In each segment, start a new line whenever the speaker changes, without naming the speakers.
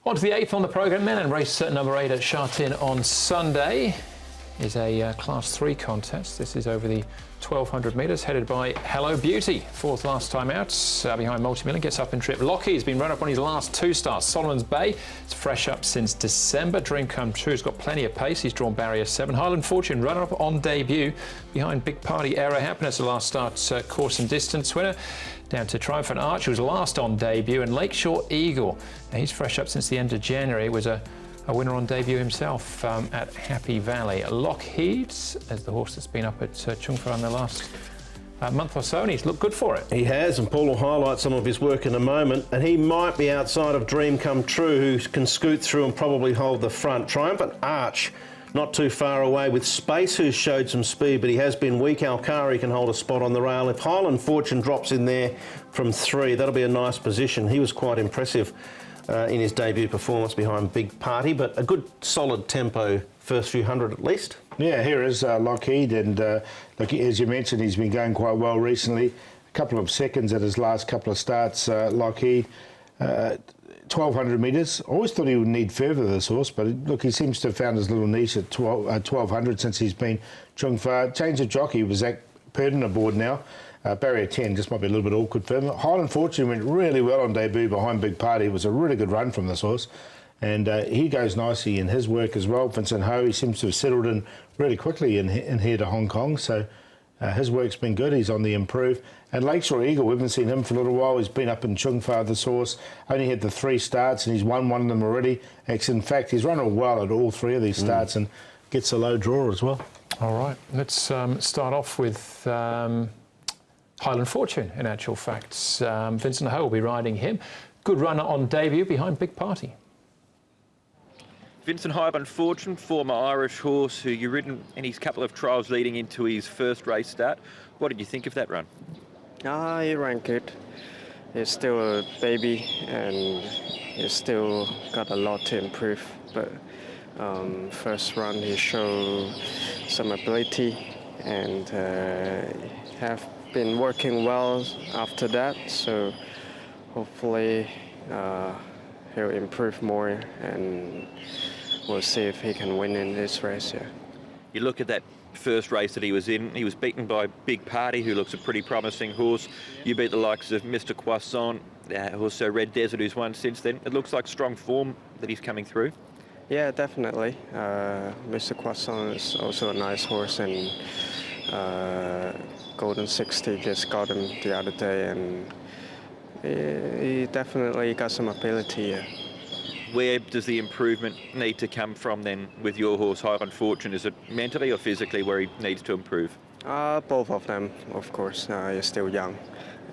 On to the 8th on the programme then, and race number 8 at Sha Tin on Sunday is a Class 3 contest. This is over the 1200 metres, headed by Hello Beauty. Fourth last time out, behind Multimillion, gets up in trip. Lockheed's been run up on his last 2 starts. Solomon's Bay, it's fresh up since December. Dream Come True's got plenty of pace. He's drawn barrier 7. Highland Fortune, runner up on debut behind Big Party Aero Happiness, the last start course and distance winner. Down to Triumphant Arch, who was last on debut, and Lakeshore Eagle. Now, he's fresh up since the end of January. Was a winner on debut himself at Happy Valley. Lockheed, as the horse that's been up at Chungfa in the last month or so, and he's looked good for it.
He has, and Paul will highlight some of his work in a moment. And he might be outside of Dream Come True, who can scoot through and probably hold the front. Triumphant Arch, not too far away with Space, who showed some speed, but he has been weak. Alcari can hold a spot on the rail. If Highland Fortune drops in there from 3, that'll be a nice position. He was quite impressive in his debut performance behind Big Party, but a good solid tempo first few hundred at least.
Yeah, here is Lockheed, and look, as you mentioned, he's been going quite well recently. A couple of seconds at his last couple of starts, Lockheed. 1200 metres. Always thought he would need further, this horse, but look, he seems to have found his little niche at 1200 since he's been Chungfa. Change of jockey was Zach Purdon aboard now. Barrier 10 just might be a little bit awkward for him. Highland Fortune went really well on debut behind Big Party. It was a really good run from this horse, and he goes nicely in his work as well. Vincent Ho, he seems to have settled in really quickly in here to Hong Kong, so his work's been good. He's on the improve. And Lakeshore Eagle, we haven't seen him for a little while. He's been up in Chungfa, this horse. Only had the 3 starts, and he's won one of them already. In fact, he's run well at all 3 of these starts and gets a low draw as well.
All right, let's start off with Highland Fortune, in actual fact. Vincent Ho will be riding him. Good runner on debut behind Big Party.
Vincent Highland Fortune, former Irish horse who you've ridden in his couple of trials leading into his first race start. What did you think of that run?
He ran good. He's still a baby and he's still got a lot to improve. But first run he showed some ability and have been working well after that. So hopefully he'll improve more, and we'll see if he can win in this race. Yeah.
You look at that first race that he was in, he was beaten by Big Party, who looks a pretty promising horse. You beat the likes of Mr. Croissant, also Red Desert, who's won since then. It looks like strong form that he's coming through.
Yeah, definitely. Mr. Croissant is also a nice horse, and Golden 60 just got him the other day, and he definitely got some ability. Yeah.
Where does the improvement need to come from then with your horse, Highland Fortune? Is it mentally or physically where he needs to improve?
Both of them, of course. He's still young,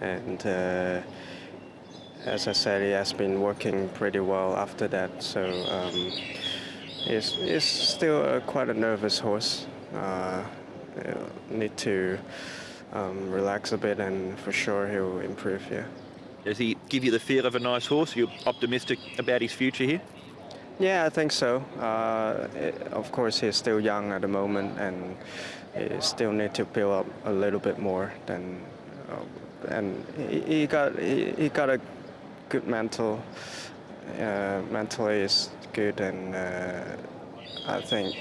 and as I said, he has been working pretty well after that. So he's still quite a nervous horse. Need to relax a bit, and for sure he'll improve. Yeah.
Does he give you the feel of a nice horse? Are you optimistic about his future here?
Yeah, I think so. Of course, he's still young at the moment, and he still need to build up a little bit more. And he got a good mental. Mentally is good, and I think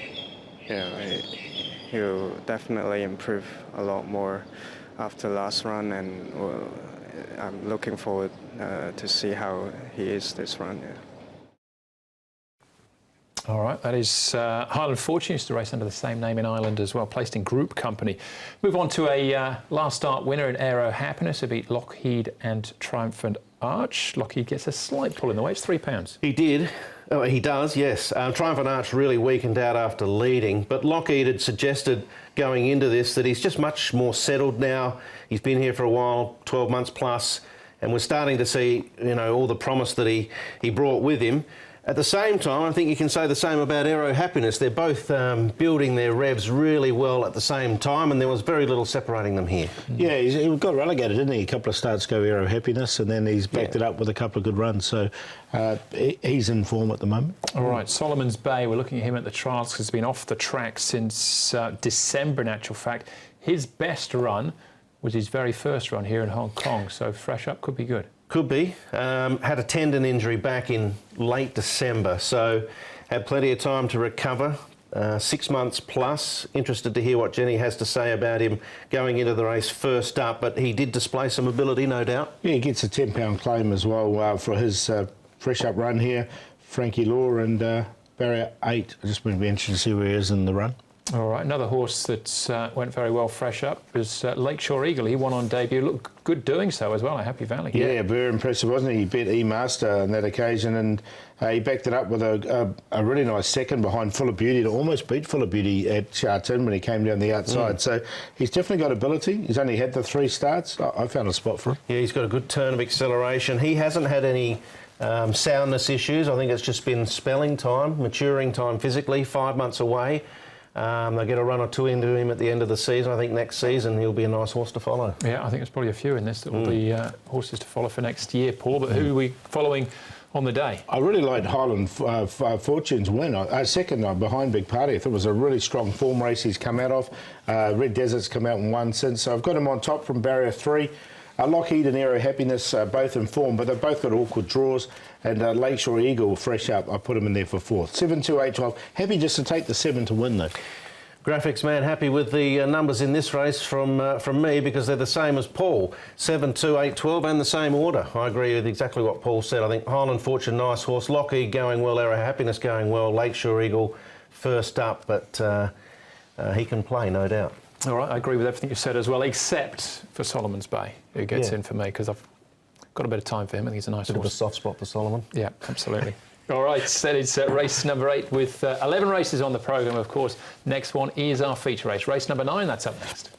he'll definitely improve a lot more after last run, and I'm looking forward to see how he is this run. Yeah.
All right, that is Highland Fortune, used to race under the same name in Ireland as well, placed in group company. Move on to a last start winner in Aero Happiness, who beat Lockheed and Triumphant Arch. Lockheed gets a slight pull in the way, it's £3.
He did. Oh, he does, yes. Triumphant Arch really weakened out after leading, but Lockheed had suggested going into this that he's just much more settled now. He's been here for a while, 12 months plus, and we're starting to see, all the promise that he brought with him. At the same time, I think you can say the same about Aero Happiness. They're both building their revs really well at the same time, and there was very little separating them here.
Yeah, he got relegated, didn't he? A couple of starts ago, Aero Happiness, and then he's backed it up with a couple of good runs. So he's in form at the moment.
All right, Solomon's Bay, we're looking at him at the trials because he's been off the track since December, in actual fact. His best run was his very first run here in Hong Kong, so fresh up could be good.
Could be. Had a tendon injury back in late December, so had plenty of time to recover. 6 months plus. Interested to hear what Jenny has to say about him going into the race first up, but he did display some ability, no doubt.
Yeah, he gets a £10 claim as well for his fresh up run here. Frankie Law and barrier 8. I just would be interested to see where he is in the run.
All right, another horse that went very well fresh up was Lakeshore Eagle. He won on debut. Looked good doing so as well at Happy Valley.
Yeah, very impressive, wasn't he? He beat E-Master on that occasion, and he backed it up with a really nice second behind Full of Beauty to almost beat Full of Beauty at Sha Tin when he came down the outside. So he's definitely got ability. He's only had the 3 starts. I found a spot for him.
Yeah, he's got a good turn of acceleration. He hasn't had any soundness issues. I think it's just been spelling time, maturing time physically, 5 months away. They'll get a run or two into him at the end of the season. I think next season he'll be a nice horse to follow.
Yeah, I think there's probably a few in this that will be horses to follow for next year, Paul. But who are we following on the day?
I really liked Highland Fortune's win. Second behind Big Party. I thought it was a really strong form race he's come out of. Red Desert's come out and won since. So I've got him on top from barrier 3. Lockheed and Aero Happiness both in form, but they've both got awkward draws. And Lakeshore Eagle, fresh up, I put him in there for 4th. 7, 2, 8, 12. Happy just to take the 7 to win, though.
Graphics man happy with the numbers in this race from me because they're the same as Paul. 7, 2, 8, 12 and the same order. I agree with exactly what Paul said. I think Highland Fortune, nice horse. Lockheed going well, Aero Happiness going well. Lakeshore Eagle first up, but he can play, no doubt.
All right, I agree with everything you said as well, except for Solomon's Bay, who gets in for me because I've got a bit of time for him. I think he's a nice
Bit
horse.
of a soft spot for Solomon.
Yeah, absolutely. All right, so it's race number 8 with 11 races on the programme, of course. Next one is our feature race. Race number 9, that's up next.